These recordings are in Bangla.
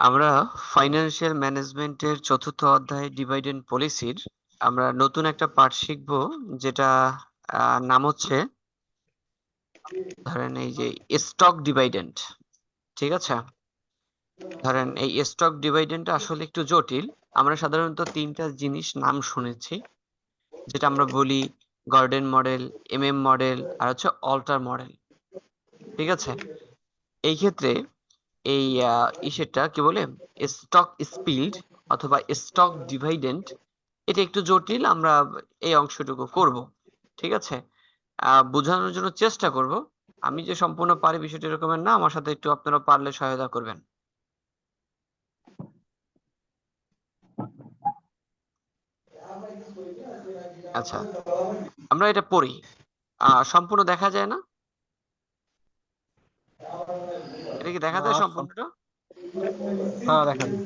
আমরা ফাইন্যান্সিয়াল ম্যানেজমেন্টের চতুর্থ অধ্যায় ডিভিডেন্ড পলিসির আমরা নতুন একটা পার্ট শিখবো, যেটা নাম হচ্ছে ধরেন এই যে স্টক ডিভিডেন্ড। ঠিক আছে, ধরেন এই স্টক ডিভিডেন্ডটা আসলে একটু জটিল। আমরা সাধারণত তিনটা জিনিস নাম শুনেছি, যেটা আমরা বলি গর্ডন মডেল, মডেল, আর হচ্ছে অল্টার মডেল। ঠিক আছে, এই ক্ষেত্রে এই ইসেরটা কি বলে, স্টক স্পিল্ড অথবা স্টক ডিভাইডেন্ড, এটা একটু জটিল। আমরা এই অংশটুকু করব, ঠিক আছে। বোঝানোর জন্য চেষ্টা করব। আমি যে সম্পূর্ণ পারি বিষয়টা এরকমের না, আমার সাথে একটু আপনারা পারলে সহায়তা করবেন। আচ্ছা, আমরা এটা পড়ি। সম্পূর্ণ দেখা যায় না? এটা কি দেখা যায় সম্পূর্ণটা? হ্যাঁ, দেখা যায়।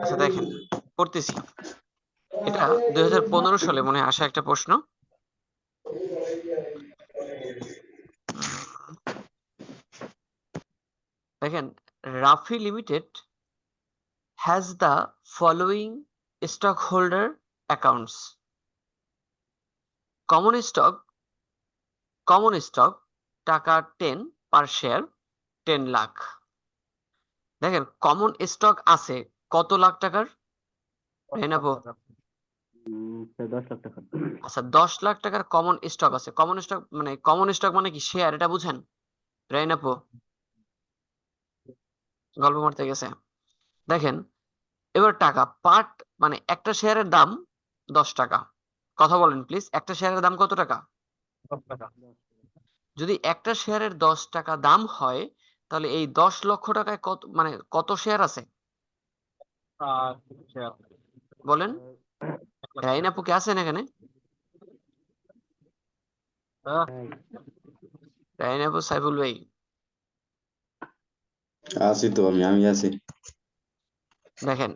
আচ্ছা দেখেন, পড়তেছি। এটা 2015 সালে মনে হয় আসা একটা প্রশ্ন। দেখেন, Rafi limited has the following stockholder accounts: common stock টাকা 10 পার শেয়ার, 10 লাখ। দেখেন, কমন স্টক আছে কত লাখ টাকার? নেবো। 10 লাখ টাকা। আচ্ছা, 10 লাখ টাকার কমন স্টক আছে। কমন স্টক মানে কি, শেয়ার, এটা বুঝেন? রাইনাপো গল্প মারতে গেছে। দেখেন, এবার টাকা পার্ট, মানে একটা শেয়ারের দাম 10 টাকা। কথা বলেন প্লিজ, একটা শেয়ারের দাম কত টাকা? 10 টাকা। যদি একটা শেয়ারের 10 টাকা দাম হয়, তাহলে এই 10 লক্ষ টাকায় কত, মানে কত শেয়ার আছে আর শেয়ার বলেন? 1 লাখ শেয়ার। রাইনাপু কে আছেন এখানে? হ্যাঁ, রাইনাপু, সাইফুল ভাই। আছি তো, আমি আছি। দেখেন,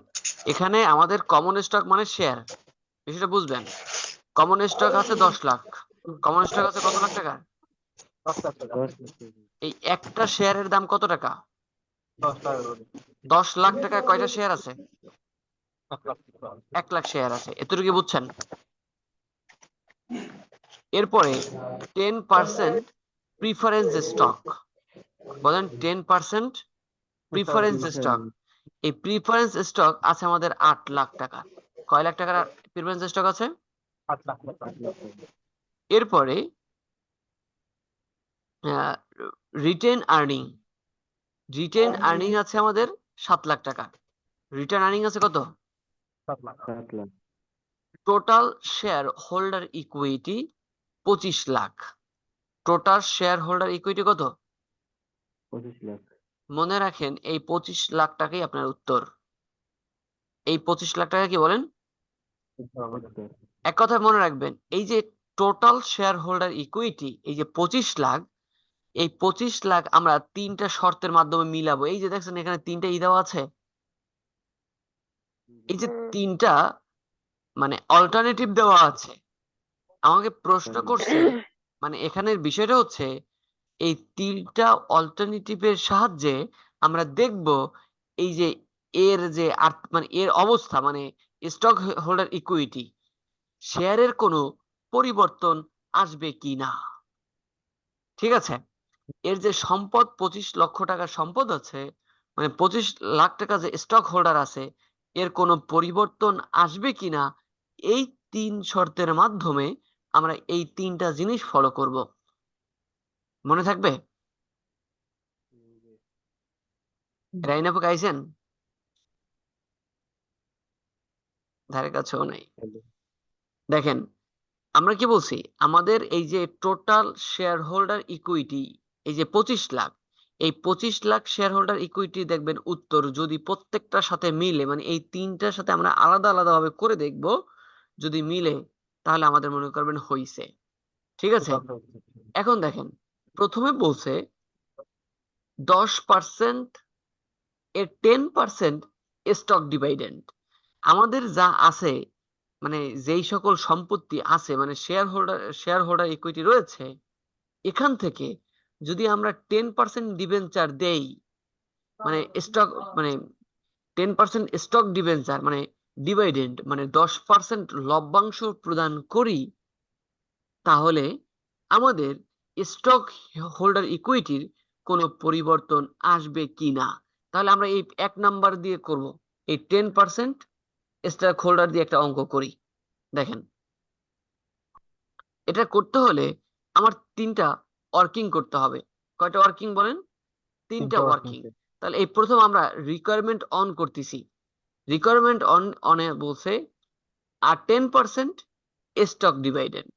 এখানে আমাদের কমন স্টক মানে শেয়ার, বিষয়টা বুঝবেন। কমন স্টক আছে 10 লাখ। কমন স্টক আছে কত লাখ টাকা? 10 লাখ টাকা। এই একটা শেয়ারের দাম কত টাকা? 10 টাকা করে। 10 লাখ টাকায় কয়টা শেয়ার আছে? 1 লাখ টাকা। 1 লাখ শেয়ার আছে। এতটুকু বুঝছেন? এরপরে 10% প্রিফারেন্স স্টক। বলেন 10% প্রিফারেন্স স্টক। এই প্রিফারেন্স স্টক আছে আমাদের 8 লাখ টাকা। কয় লাখ টাকার প্রিফারেন্স স্টক আছে? 8 লাখ টাকা। এরপরে রিটেন আর্নিং। রিটেন আর্নিং আছে আমাদের 7 লাখ টাকা। রিটেন আর্নিং আছে কত? 7 lakh. Total share holder equity 25 lakh. Total share holder equity কত? 25 লাখ। মনে রাখেন, এই 25 লাখ টাকাই আপনার উত্তর। এই 25 লাখ টাকা কি বলেন? এক কথা মনে রাখবেন, এই যে টোটাল শেয়ার হোল্ডার ইকুইটি, এই যে 25 লাখ, এই 25 লাখ আমরা তিনটা শর্তের মাধ্যমে মিলাবো। এই যে দেখছেন এখানে তিনটা দেওয়া আছে। এই যে তিনটা মানে অল্টারনেটিভ দেওয়া আছে। আমাকে প্রশ্ন করছে, মানে এখানের বিষয়টা হচ্ছে এই তিনটা অল্টারনেটিভের সাহায্যে আমরা দেখব এই যে এর যে মানে এর অবস্থা, মানে স্টক হোল্ডার ইকুইটি, শেয়ারের কোনো পরিবর্তন আসবে কি না। ঠিক আছে, এর যে সম্পদ 25 লক্ষ টাকার সম্পদ আছে, মানে 25 লাখ টাকা যে স্টক হোল্ডার আছে, এর কোনো পরিবর্তন আসবে কিনা, এই তিন শর্তের মাধ্যমে আমরা এই তিনটা জিনিস ফলো করব। মনে থাকবে? রাইনাপু গাইছেন? ধারে কাছেও নাই। দেখেন, আমরা কি বলছি, আমাদের এই যে টোটাল শেয়ার হোল্ডার ইকুইটি, এই যে 25 লাখ, এই 25 লাখ শেয়ার হোল্ডার ইকুইটি দেখবেন উত্তর যদি প্রত্যেকটার সাথে মিলে, মানে এই তিনটার সাথে আমরা আলাদা আলাদা ভাবে করে দেখব, যদি মিলে তাহলে আমাদের মনে করবেন হইছে। ঠিক আছে, এখন দেখেন প্রথমে বলছে 10% এর 10% স্টক ডিভিডেন্ড। আমাদের যা আছে, মানে যেই সকল সম্পত্তি আছে, মানে শেয়ার হোল্ডার ইকুইটি রয়েছে, এখান থেকে যদি আমরা 10% ডিবেঞ্চার দেই, মানে স্টক, মানে 10% স্টক ডিবেঞ্চার মানে ডিভিডেন্ড, মানে 10% লভ্যাংশ প্রদান করি, তাহলে আমাদের স্টক হোল্ডার ইকুইটির কোনো পরিবর্তন আসবে কিনা। তাহলে আমরা এই 1 নাম্বার দিয়ে করব, এই 10% স্টক হোল্ডার দিয়ে একটা অঙ্ক করি। দেখেন, এটা করতে হলে আমার 3টা ওয়ার্কিং করতে হবে। কয়টা ওয়ার্কিং বলেন? 3টা ওয়ার্কিং। তাহলে এই প্রথম আমরা রিকোয়ারমেন্ট অন করতেছি। রিকোয়ারমেন্ট অনে বলছে আর 10% স্টক ডিভিডেন্ড।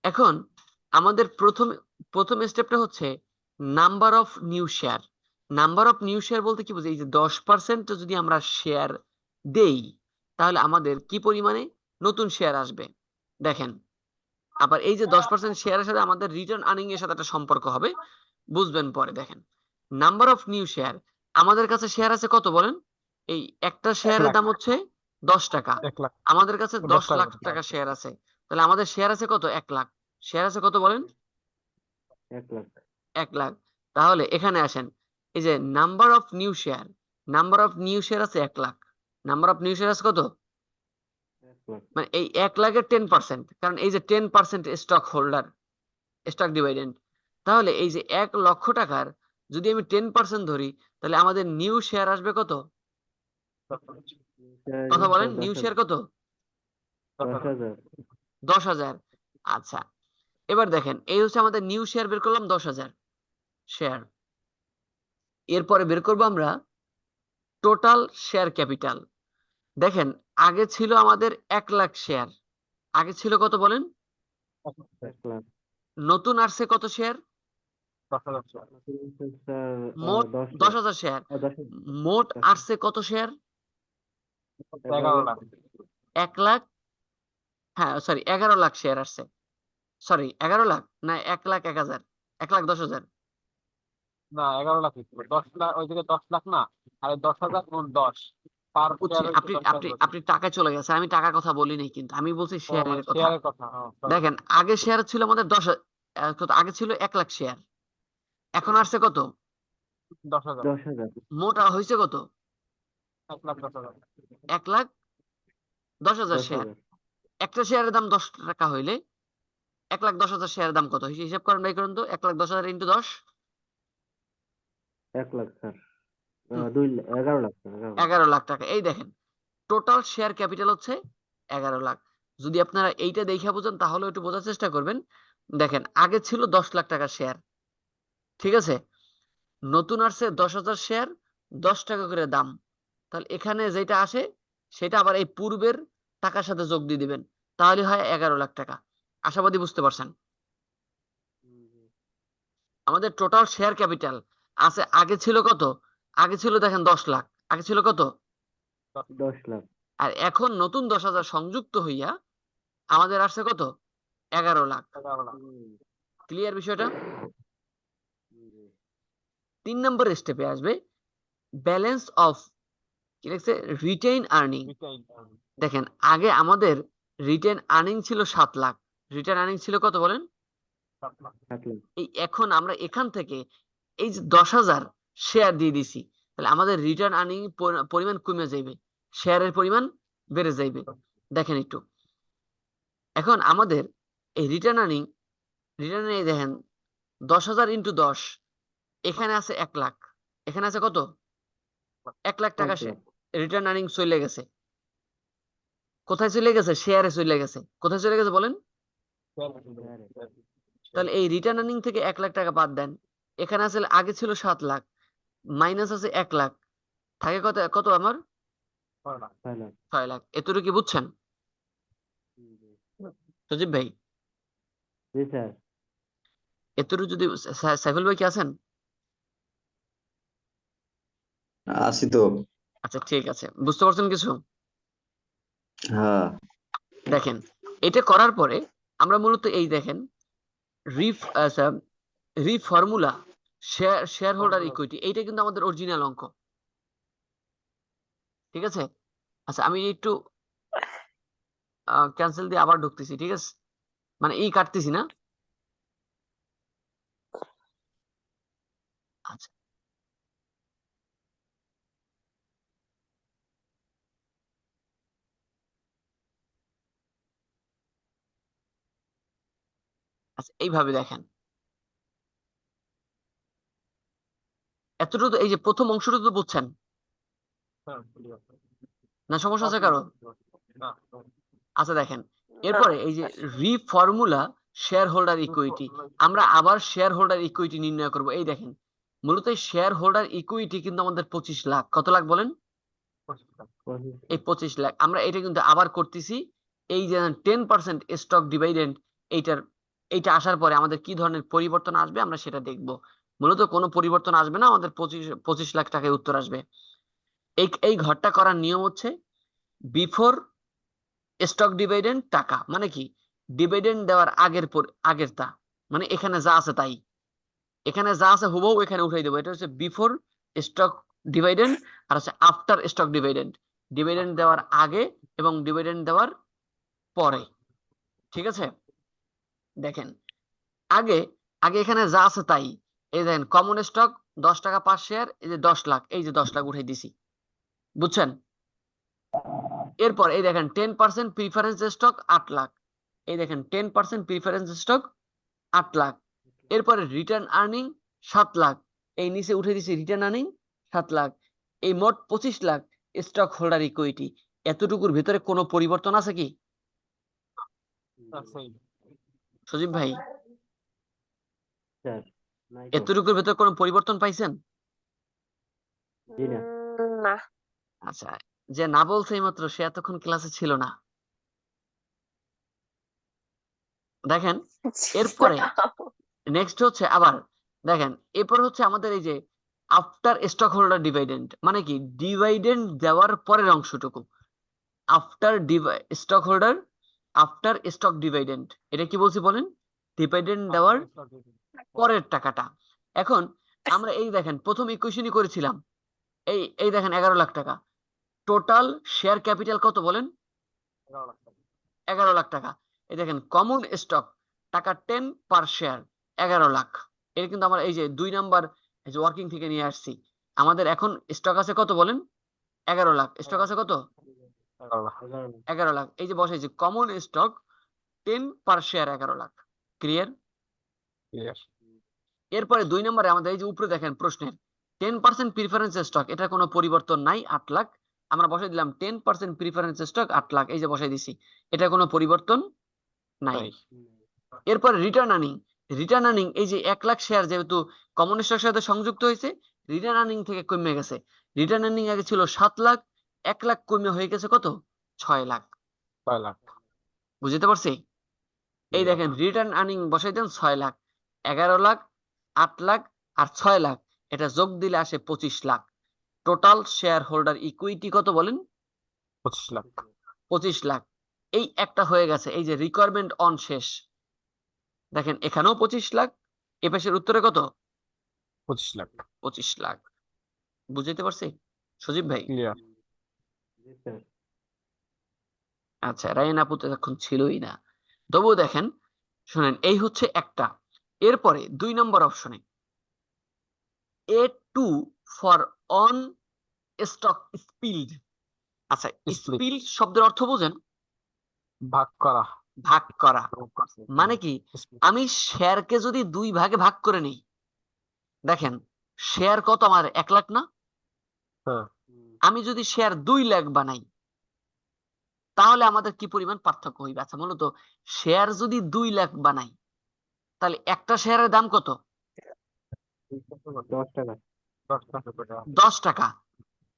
এখন আমাদের প্রথম স্টেপটা হচ্ছে number of new share. Number of new share বলতে কি বোঝায়? এই যে 10% যদি আমরা শেয়ার দেই, তাহলে আমাদের কি পরিমাণে নতুন শেয়ার আসবে। দেখেন, আবার এই যে 10% শেয়ারের সাথে আমাদের রিটার্ন আর্নিং এর সাথে একটা সম্পর্ক হবে, বুঝবেন পরে। দেখেন, নাম্বার অফ নিউ শেয়ার, আমাদের কাছে শেয়ার আছে কত বলেন? এই একটা শেয়ারের দাম হচ্ছে 10 টাকা। 1 লাখ আমাদের কাছে 10 টাকা লাখ টাকা শেয়ার আছে, তাহলে আমাদের শেয়ার আছে কত? 1 লাখ। শেয়ার আছে কত বলেন? 1 লাখ 1 লাখ। তাহলে এখানে আসেন, এই যে number of new share, number of new share আছে 1 lakh. Number of new share আছে কত? 1 লাখ মানে এই 1 লাখের 10%, কারণ এই যে 10% স্টক হোল্ডার, স্টক ডিভিডেন্ড। তাহলে এই যে 1 লক্ষ টাকার যদি আমি 10% ধরি, তাহলে আমাদের নিউ শেয়ার আসবে কত? কথা বলেন, নিউ শেয়ার কত? 10,000 10,000। আচ্ছা, এবার দেখেন, এই হচ্ছে আমাদের নিউ শেয়ার বের করলাম 10,000 শেয়ার। এরপরে বের করবো আমরা টোটাল শেয়ার ক্যাপিটাল। দেখেন, আগে ছিল আমাদের 1 লাখ শেয়ার। আগে ছিল কত বলেন? 1 লাখ নতুন আসছে কত শেয়ার? 10,000 স্যার মোট 10 লাখ 10,000 শেয়ার। 10 মোট আসছে কত শেয়ার? 11 লাখ 1 লাখ, হ্যাঁ সরি 11 লাখ শেয়ার আসছে। সরি 11 লাখ না, 1 লাখ 1,000, 1 লাখ 10,000। না 11 লাখ 10 লাখ ওই দিকে 10 লাখ না, আর 10,000 গুণ 10 পার বুঝছি, শেয়ার হচ্ছে আপনি 10 আপনি টাকা আপনি টাকা চলে গেছে, আমি টাকার কথা বলিনি, কিন্তু আমি বলছি ও মানে শেয়ারের কথা। শেয়ারের কথা, sorry। দেখেন, আগে শেয়ার ছিল আমাদের আগে ছিল 1 লাখ শেয়ার, এখন আসছে কত? 10,000 মোট হয়েছে কত? 1 লাখ 10,000 1 লাখ 10,000 শেয়ার। 10,000 একটা শেয়ারের দাম 10 টাকা হইলে 1 লাখ 10,000 শেয়ারের দাম কত? হিসাব করেন, বাই করেন তো। 1 লাখ 10,000 ইন্টু 10, 1 লাখ স্যার হুম, 11 লাখ স্যার 11 লাখ 11 লাখ টাকা। এই দেখেন, টোটাল শেয়ার ক্যাপিটাল হচ্ছে 11 লাখ। যদি আপনারা এইটা দেখে বুঝেন তাহলে একটু বোঝার চেষ্টা করবেন। দেখেন, আগে ছিল 10 লাখ টাকার শেয়ার, ঠিক আছে? নতুন আসছে 10,000 শেয়ার, 10 টাকা করে দাম। তাহলে এখানে যেটা আসে সেটা আবার এই পূর্বের টাকার সাথে যোগ দিয়ে দিবেন, তাহলে হয় 11 লাখ টাকা। আশাবাদী বুঝতে পারছেন? আমাদের টোটাল শেয়ার ক্যাপিটাল আছে, আগে ছিল কত? আগে ছিল দেখেন 10 লাখ। আগে ছিল কত? 10 লাখ আর এখন নতুন 10,000 সংযুক্ত হইয়া আমাদের আসছে কত? 11 লাখ। 11 লাখ ক্লিয়ার বিষয়টা? 3 নম্বর স্টেপে আসবে ব্যালেন্স অফ, কি লিখছে? Retain earning. দেখেন, আগে আমাদের রিটেন আর্নিং ছিল 7 লাখ। রিটেন আর্নিং ছিল কত বলেন? 7 লাখ এই এখন আমরা এখান থেকে এই যে 10,000 শেয়ার দিয়ে দিছি, তাহলে আমাদের রিটার্ন আর্নিং পরিমাণ কমে যাইবে, শেয়ারের পরিমাণ বেড়ে যাইবে। দেখেন একটু, এখন আমাদের এই রিটার্ন আর্নিং, দেখেন 10,000 ইন্টু 10, এখানে আছে 1 লাখ, এখানে আছে কত? 1 লাখ টাকা 1 লাখ রিটার্ন আর্নিং চলে গেছে। কোথায় চলে গেছে? শেয়ারে চলে গেছে। কোথায় চলে গেছে বলেন? তাহলে এই রিটার্ন আর্নিং থেকে 1 লাখ টাকা বাদ দেন, এখানে আসলে আগে ছিল 7 লাখ, মাইনাস আছে 1 লাখ, থাকে কত? কত আমার? 6 লাখ 6 লাখ। এতটুকু কি বুঝছেন সজীব ভাই? জি স্যার এতটুকু যদি সাইফুল ভাই কি আছেন? আছি তো। আচ্ছা ঠিক আছে, বুঝতে পারছেন কিছু? হ্যাঁ। দেখেন, এটা করার পরে আমরা মূলত এই দেখেন রিফর্মুলা শেয়ার হোল্ডার ইকুইটি, এইটা কিন্তু আমাদের অরিজিনাল অঙ্ক, ঠিক আছে? আচ্ছা আমি একটু ক্যান্সেল দিয়ে আবার ঢুকতেছি, ঠিক আছে? মানে এই কাটতেছি না। আচ্ছা আচ্ছা এইভাবে দেখেন, এতটুকু এই যে প্রথম অংশটা তো বুঝছেন হ্যাঁ, clear। না? সমস্যা আছে বাকি কারো? না, আচ্ছা দেখেন, এরপরে এই যে রিফর্মুলা শেয়ার হোল্ডার ইকুইটি, আমরা আবার শেয়ার হোল্ডার ইকুইটি নির্ণয় করব। এই দেখেন, মূলত শেয়ার হোল্ডার ইকুইটি কিন্তু আমাদের 25 লাখ। কত লাখ বলেন? এই 25 লাখ। আমরা এটা কিন্তু আবার করতেছি। এই যে 10% স্টক ডিভিডেন্ড, এইটা আসার পরে আমাদের কি ধরনের পরিবর্তন আসবে আমরা সেটা দেখব। মূলত কোনো পরিবর্তন আসবে না, আমাদের 25 লাখ টাকায় উত্তর আসবে। এই ঘরটা করার নিয়ম হচ্ছে বিফোর স্টক ডিভিডেন্ড টাকা, মানে কি ডিভিডেন্ড দেওয়ার আগেরটা, মানে এখানে যা আছে তাই, এখানে যা আছে হুবহু এখানে উঠাই দেবো। এটা হচ্ছে বিফোর স্টক ডিভিডেন্ড, আর হচ্ছে আফটার স্টক ডিভিডেন্ড, ডিভিডেন্ড দেওয়ার আগে এবং ডিভিডেন্ড দেওয়ার পরে, ঠিক আছে? দেখেন, আগে আগে এখানে যা আছে তাই। এই দেখেন কমন স্টক 10 টাকা পার শেয়ার, এই যে 10 লাখ, এই যে 10 লাখ উঠাই দিছি, বুঝছেন? এরপর এই দেখেন 10% প্রিফারেন্স স্টক 8 লাখ, এই দেখেন 10% প্রিফারেন্স স্টক 8 লাখ। এরপরে রিটার্ন আর্নিং 7 লাখ, এই নিচে উঠে দিছি রিটার্ন আর্নিং 7 লাখ। এই মোট 25 লাখ স্টক হোল্ডার ইকুইটি। এতটুকুর ভিতরে কোনো পরিবর্তন আছে কি সেই সজীব ভাই? স্যার নাই তো। এতটুকুর ভিতরে কোনো পরিবর্তন পাইছেন? জি না। না, আচ্ছা, যে না বলছে এইমাত্র সে এতক্ষণ ক্লাসে ছিল না। দেখেন, এরপরে নেক্সট হচ্ছে আবার দেখেন, এরপর হচ্ছে আমাদের এই যে আফটার স্টক হোল্ডার ডিভিডেন্ড, মানে কি ডিভিডেন্ড দেওয়ার পরের অংশটুকু, after stock holder after stock dividend, এটা কি বলছি বলেন? ডিভিডেন্ড দেওয়ার পরের টাকাটা। এখন আমরা এই দেখেন প্রথম ইকুয়েশনই করেছিলাম, এই দেখেন 11 লাখ টাকা। টোটাল শেয়ার ক্যাপিটাল কত বলেন? 11 লাখ টাকা। এই দেখেন কমন স্টক টাকা 10 পার শেয়ার 11 লাখ। এটা কিন্তু আমরা এই যে 2 নাম্বার ওয়ার্কিং থেকে নিয়ে আসছি। আমাদের এখন স্টক আছে কত বলেন? 11 লাখ। স্টক আছে কত? 11 লাখ। এই যে বসাইছি কমন স্টক 10 পার শেয়ার 11 লাখ। ক্লিয়ার? এরপরে 2 নম্বরে আমাদের এই যে উপরে দেখেন প্রশ্নের 10% প্রিফারেন্স স্টক, এটা কোনো পরিবর্তন নাই 8 লাখ। আমরা বসাই দিলাম 10% প্রিফারেন্স স্টক 8 লাখ, এই যে বসাই দিছি, এটা কোনো পরিবর্তন নাই। এরপর রিটার্ন আর্নিং এই যে 1 লাখ শেয়ার যেহেতু কমন স্টকের সাথে সংযুক্ত হয়েছে, রিটার্ন আর্নিং থেকে কমে গেছে। রিটার্ন আর্নিং আগে ছিল 7 লাখ, 1 লাখ কমে হয়ে গেছে কত? 6 লাখ। 6 লাখ। বুঝতে পারছি? এই দেখেন রিটার্ন আর্নিং বসাই দেন 6 লাখ, 11 লাখ, 8 লাখ আর 6 লাখ, এটা যোগ দিলে আসে 25 lakh. Total share holder equity কত বলেন? 25 লাখ। 25 লাখ। এই একটা হয়ে গেছে, এই যে রিকোয়ারমেন্ট অন শেষ। দেখেন এখানেও 25 লাখ, এ পাশের উত্তরে কত? 25 লাখ। 25 লাখ। বুঝতে পারছি সজীব ভাই? ক্লিয়ার। জি স্যার। আচ্ছা, রায়ন আপু তো এখন ছিলই না, তবুও দেখেন শুনেন, এই হচ্ছে একটা। এরপরে 2 নম্বর অপশনে A2 for one stock spelled. আচ্ছা, Split। স্পিল্ড শব্দের অর্থ বোঝেন? ভাগ করা। ভাগ করা। মানে কি আমি শেয়ারকে যদি 2 ভাগে ভাগ করে নিই, দেখেন শেয়ার কত আমার 1 লাখ না? হ্যাঁ। আমি যদি শেয়ার 2 লাখ বানাই তাহলে আমাদের কি পরিমাণ পার্থক্য হইবে? আচ্ছা মূলত শেয়ার যদি 2 লাখ বানাই তাহলে একটা শেয়ারের দাম কত? 10 টাকা। 10 টাকা।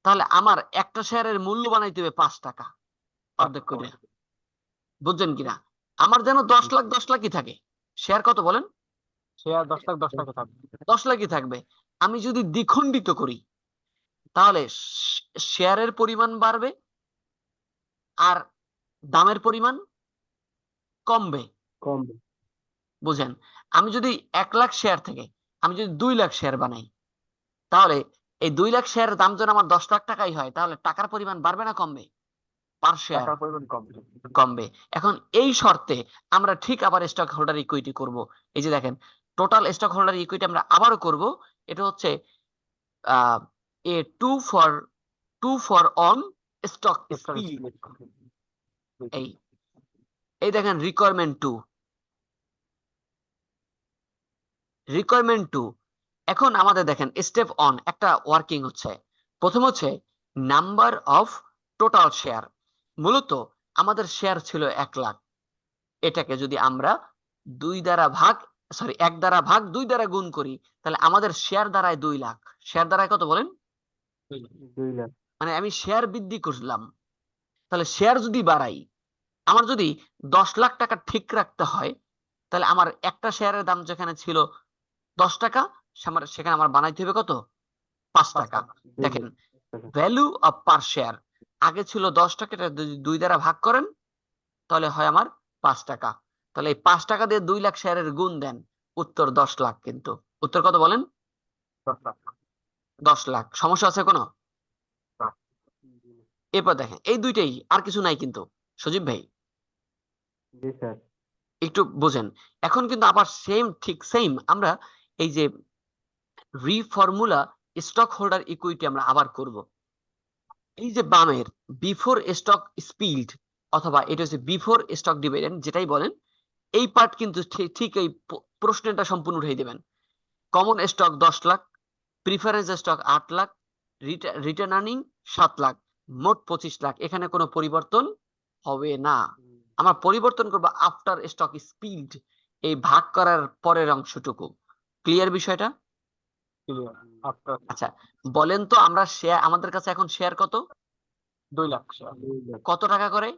তাহলে আমার একটা শেয়ারের মূল্য বানাইতে হবে 5 টাকা অর্ধেক করে। বুঝছেন কিনা? আমার যেন 10 লাখ 10 লাখই থাকে। শেয়ার কত বলেন? শেয়ার 10 লাখ 10 টাকা থাকবে। 10 লাখই থাকবে। আমি যদি দ্বিখণ্ডিত করি, তাহলে শেয়ারের পরিমাণ বাড়বে আর দামের পরিমাণ কমবে। কমবে। বুঝেন, আমি যদি 1 লাখ শেয়ার থেকে আমি যদি 2 লাখ শেয়ার বানাই, তাহলে এই 2 লাখ শেয়ারের দাম যদি আমার 10 লাখ টাকাই হয়, তাহলে টাকার পরিমাণ বাড়বে না কমবে? পার শেয়ার টাকার পরিমাণ কমবে। কমবে। এখন এই শর্তে আমরা ঠিক আবার স্টক হোল্ডার ইকুইটি করব। এই যে দেখেন, টোটাল স্টক হোল্ডার ইকুইটি আমরা আবারও করব। এটা হচ্ছে a two for one stock split. এই এই দেখেন রিকোয়ারমেন্ট টু। এখন আমাদের দেখেন স্টেপ অন একটা ওয়ার্কিং হচ্ছে। প্রথম হচ্ছে নাম্বার অফ টোটাল শেয়ার। মূলত আমাদের শেয়ার ছিল 1 লাখ। এটাকে যদি আমরা 1 দ্বারা ভাগ 2 দ্বারা গুণ করি, তাহলে আমাদের শেয়ার দাঁড়ায় 2 লাখ। শেয়ার দাঁড়ায় কত বলেন? 2 লাখ। মানে আমি শেয়ার বৃদ্ধি করলাম। তাহলে শেয়ার যদি বাড়াই, আমার যদি 10 লাখ টাকা ঠিক রাখতে হয়, তাহলে আমার একটা শেয়ারের দাম যেখানে ছিল 10 টাকা, সেখানে আমার বানাইতে হবে কত? 5 টাকা। দেখেন, ভ্যালু অফ পার শেয়ার আগে ছিল 10 টাকা, এটা যদি 2 দ্বারা ভাগ করেন তাহলে হয় আমার 5 টাকা। তাহলে এই 5 টাকা দিয়ে 2 লাখ শেয়ারের গুণ দেন, উত্তর 10 লাখ। কিন্তু উত্তর কত বলেন? 10 লাখ। সমস্যা আছে কোনো? এরপর দেখেন, এই দুইটাই, আর কিছু নাই কিন্তু। সজীব ভাই জি স্যার। একটু বোঝেন। এখন কিন্তু আবার ঠিক সেম আমরা এই যে রিফর্মুলা স্টক হোল্ডার ইকুইটি আমরা আবার করব। এই যে বামের বিফোর স্টক স্পিল্ড, অথবা এটা হচ্ছে বিফোর স্টক ডিভিডেন্ড, যেটাই বলেন, এই পার্ট কিন্তু ঠিক এই প্রশ্নটা সম্পূর্ণ উঠাই দেবেন। Common stock 10 lakh, preference stock 8 lakh, return earning 7 lakh, মোট 25 লাখ। এখানে কোনো পরিবর্তন হবে না। আমরা পরিবর্তন করব আফটার স্টক স্পিল্ড, এই ভাগ করার পরের অংশটুকু। ক্লিয়ার বিষয়টা? আচ্ছা, বলেন তো আমরা শেয়ার, আমাদের কাছে এখন শেয়ার কত? 2 লাখ শেয়ার। কত টাকা করে?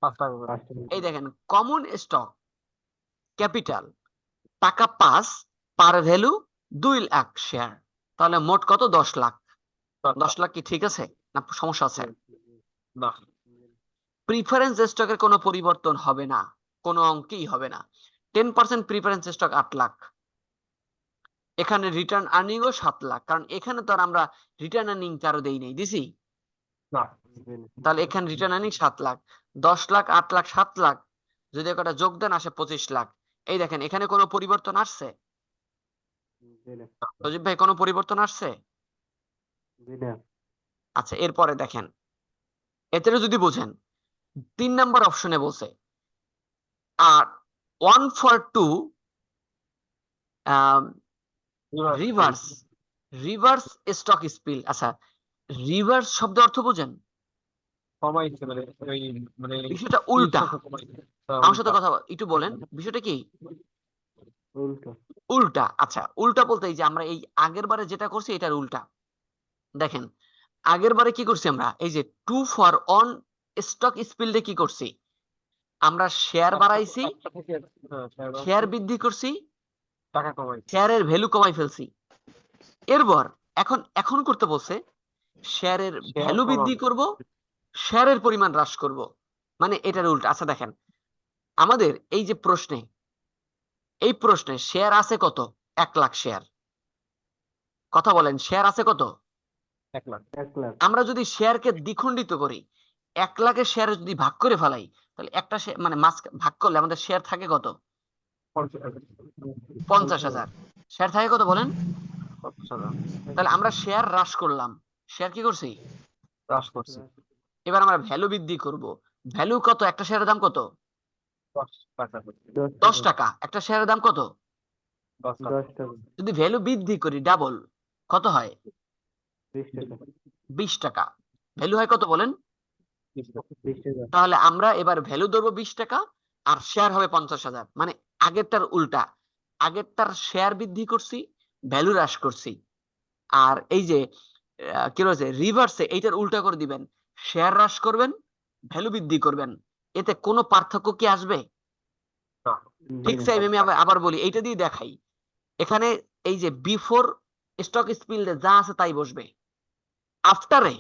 5 টাকা করে। এই দেখেন, কমন স্টক ক্যাপিটাল টাকা 5, পার ভ্যালু 2 লাখ শেয়ার, তাহলে মোট কত? 10 লাখ। 10 লাখ কি ঠিক আছে না সমস্যা আছে? না। প্রিফারেন্স স্টকের কোনো পরিবর্তন হবে না, কোনো অঙ্কেই হবে না। 10% প্রিফারেন্স স্টক 8 লাখ। এখানে রিটার্ন আর্নিং ও 7 লাখ, কারণ এখানে তো আর আমরা রিটার্ন আর্নিং কারো দেই নাই, দিছি? না। তাহলে এখানে রিটার্ন আর্নিং 7 লাখ। 10 লাখ, 8 লাখ, 7 লাখ যদি একটা যোগদান আসে 25 লাখ। এই দেখেন, এখানে কোনো পরিবর্তন আসছে? সজীব ভাই, কোনো পরিবর্তন আসছে? আচ্ছা, এরপরে দেখেন, এতে যদি বোঝেন, 3 নাম্বার অপশনে বলছে আর 1 for 2 রিভার্স স্টক স্পিল। আচ্ছা, রিভার্স শব্দ অর্থ বোঝেন? কমাইছে মানে ওই মানে বিষয়টা উল্টা। আমার সাথে কথা একটু বলেন, বিষয়টা কি? উল্টো। উল্টা। আচ্ছা, উল্টা বলতে এই যে আমরা এই আগের বারে যেটা করছি এটার উল্টা। দেখেন, আগের বারে কি করছি আমরা? এই যে 2 for 1 স্টক স্পিলডে কি করছি? আমরা শেয়ার বাড়াইছি, শেয়ার বৃদ্ধি করছি, টাকা কমাইছে। শেয়ারের ভ্যালু কমাই ফেলছি। এরপর এখন করতে বলছে শেয়ারের ভ্যালু বৃদ্ধি করব, শেয়ারের পরিমাণ হ্রাস করব, মানে এটার উল্টা। আচ্ছা দেখেন, আমাদের এই যে এই প্রশ্নে শেয়ার আছে কত? 1 লাখ শেয়ার। কথা বলেন, শেয়ার আছে কত? 1 লাখ। আমরা যদি শেয়ারকে দ্বিখণ্ডিত করি, 1 লাখের শেয়ার যদি ভাগ করে ফেলাই, তাহলে একটা মানে ভাগ করলে আমাদের শেয়ার থাকে কত? 50,000। শেয়ার থাকে কত বলেন? তাহলে আমরা শেয়ার হ্রাস করলাম, শেয়ার কি করছি? হ্রাস করছে। এবার আমরা ভ্যালু বৃদ্ধি করব। ভ্যালু কত? একটা শেয়ারের দাম কত? 10 টাকা। 10 টাকা। একটা শেয়ারের দাম কত? 10 টাকা। যদি ভ্যালু বৃদ্ধি করি ডাবল, কত হয়? 20 টাকা। ভ্যালু হয় কত বলেন? 20 টাকা। তাহলে আমরা এবার ভ্যালু ধরবো 20 টাকা, আর শেয়ার হবে 50,000। মানে আগেরটার উল্টা। আগেরটার শেয়ার বৃদ্ধি করছি, ভ্যালু হ্রাস করছি। আর এই যে কি রয়েছে রিভার্সে, এইটার উল্টা করে দিবেন, শেয়ার হ্রাস করবেন, ভ্যালু বৃদ্ধি করবেন। এতে কোনো পার্থক্য কি আসবে? ঠিক সেম। আমি আবার বলি, এইটা দিয়ে দেখাই। এখানে এই যে বিফোর স্টক স্পিল যা আছে তাই বসবে। আফটারে,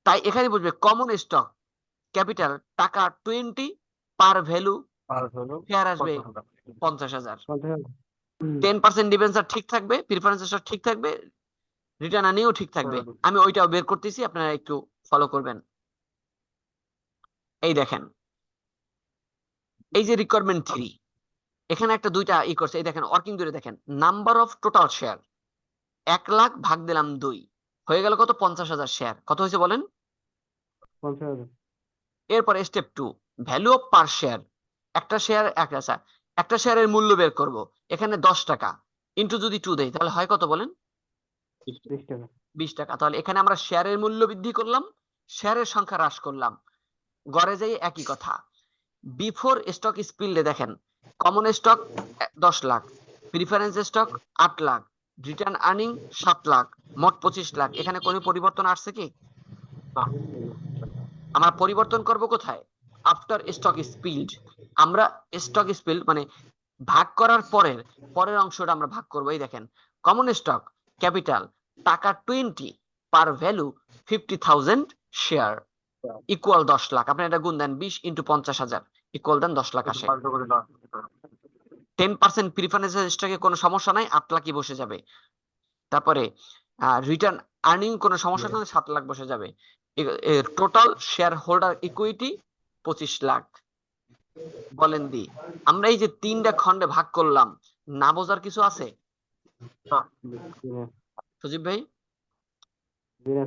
তাই এখানে বুঝবে কমন স্টক ক্যাপিটাল টাকা 20, পার ভ্যালু আর হলো শেয়ার আসবে 50,000 50,000। 50,000 10% ডিবেঞ্চার ঠিক থাকবে, প্রিফারেন্স স্টক ঠিক থাকবে, রিটার্ন আর্নিংও ঠিক থাকবে। আমি ওইটাও বের করতেছি, আপনারা একটু ফলো করবেন। এই দেখেন, এই যে রিকোয়ারমেন্ট 3, এখানে একটা দুইটা করছে। এই দেখেন ওয়ার্কিং দুইটা দেখেন, number of total share 1 lakh ভাগ দিলাম 2, হয়ে গেল কত? 50,000 শেয়ার। কত হয়েছে বলেন? 50,000 এরপরে step 2, value of per share. একটা শেয়ারের মূল্য বের করব। এখানে 10 টাকা ইন্টু যদি 2 দেই তাহলে হয় কত বলেন? 20 টাকা 20 টাকা। তাহলে এখানে আমরা শেয়ারের মূল্য বৃদ্ধি করলাম, শেয়ারের সংখ্যা হ্রাস করলাম, গড়ে যাই একই কথা। বিফোর স্টক স্পিলডে দেখেন, common stock 10 lakh, preference stock 8 lakh, return earning 7 lakh, মোট 25 লাখ। এখানে কোনো পরিবর্তন আসছে কি? না আমরা পরিবর্তন করব কোথায়? After stock split. আমরা স্টক স্পিল মানে ভাগ করার পরের অংশটা আমরা ভাগ করবো। এই দেখেন, কমন স্টক ক্যাপিটাল টাকা 20, par value 50,000 share equal 10 lakh. আপনি এটা গুণ দেন, 20 ইন্টু 50,000 ইকুয়াল দেন 10 লাখ আসে। 10% প্রিফারেন্স স্টকে কোনো সমস্যা নাই, 8 লাখই বসে যাবে। তারপরে রিটার্ন আর্নিং কোনো সমস্যা নেই, 7 লাখ বসে যাবে। Total share holder equity 25 lakh. বলেন দি, আমরা এই যে 3টা খণ্ডে ভাগ করলাম, না বোঝার কিছু আছে? সজীব ভাই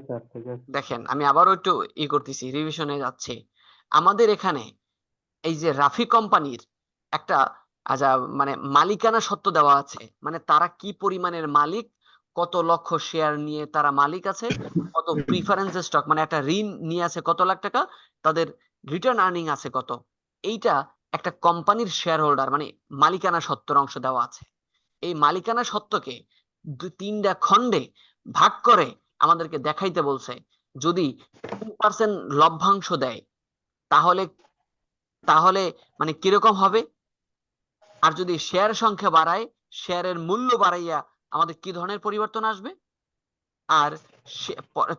স্যার, ঠিক আছে। দেখেন, আমি আবারও একটু করতেছি, রিভিশনে যাচ্ছি। আমাদের এখানে এই যে রাফি কোম্পানির একটা মানে মালিকানা সত্ত্ব দেওয়া আছে, মানে তারা কি পরিমাণের মালিক, কত লক্ষ শেয়ার নিয়ে তারা মালিক আছে, কত প্রিফারেন্স স্টক মানে একটা ঋণ নিয়ে আছে কত লাখ টাকা, তাদের রিটার্ন আর্নিং আছে কত। এইটা একটা কোম্পানির শেয়ার হোল্ডার মানে মালিকানা সত্ত্বের অংশ দেওয়া আছে। এই মালিকানা সত্ত্বকে 3টা খণ্ডে ভাগ করে আমাদেরকে দেখাইতে বলছে। যদি 2% লভ্যাংশ দেয় তাহলে তাহলে মানে কিরকম হবে, আর যদি শেয়ার সংখ্যা বাড়ায়, শেয়ারের মূল্য বাড়াইয়া আমাদের কি ধরনের পরিবর্তন আসবে। আর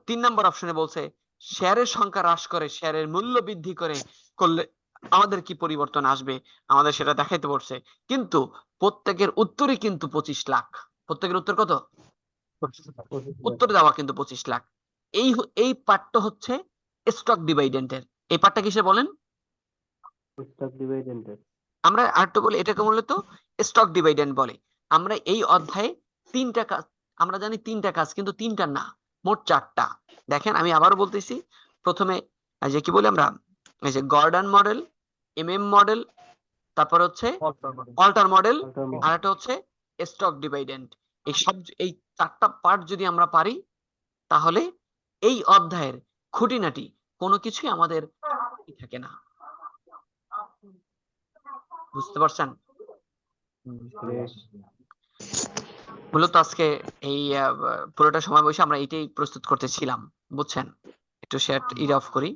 3 নম্বর অপশনে বলছে শেয়ারের সংখ্যা হ্রাস করে শেয়ারের মূল্য বৃদ্ধি করলে আমাদের কি পরিবর্তন আসবে, আমাদের সেটা দেখাইতে বলছে। কিন্তু প্রত্যেকের উত্তরই কিন্তু 25 লাখ। প্রত্যেকের উত্তর কত? উত্তর দেওয়া কিন্তু 25 লাখ। এই পার্টটা হচ্ছে স্টক ডিভাইডেন্টের। এই পার্টটা কিসে বলেন? স্টক ডিভিডেন্ডের। আমরা আরেকটু বলি, এটাকে মূলত স্টক ডিভাইডেন্ড বলে। আমরা এই অধ্যায়ে 3টা কাজ, আমরা জানি 3টা কাজ, কিন্তু 3টা না, মোট 4টা। দেখেন আমি আবারও বলতেছি, প্রথমে যে কি বলি আমরা, এই যে গর্ডন মডেল, এমএম মডেল, তারপর হচ্ছে অল্টার মডেল, আর একটা হচ্ছে স্টক ডিভাইডেন্ড। এই 4টা পার্ট যদি আমরা পারি তাহলে এই অধ্যায়ের খুঁটিনাটি কোনো কিছুই আমাদের থাকে না। বুঝতে পারছেন? মূলত আজকে এই পুরোটা সময় বসে আমরা এটাই প্রস্তুত করতেছিলাম, বুঝছেন? একটু শেয়ার অফ করি।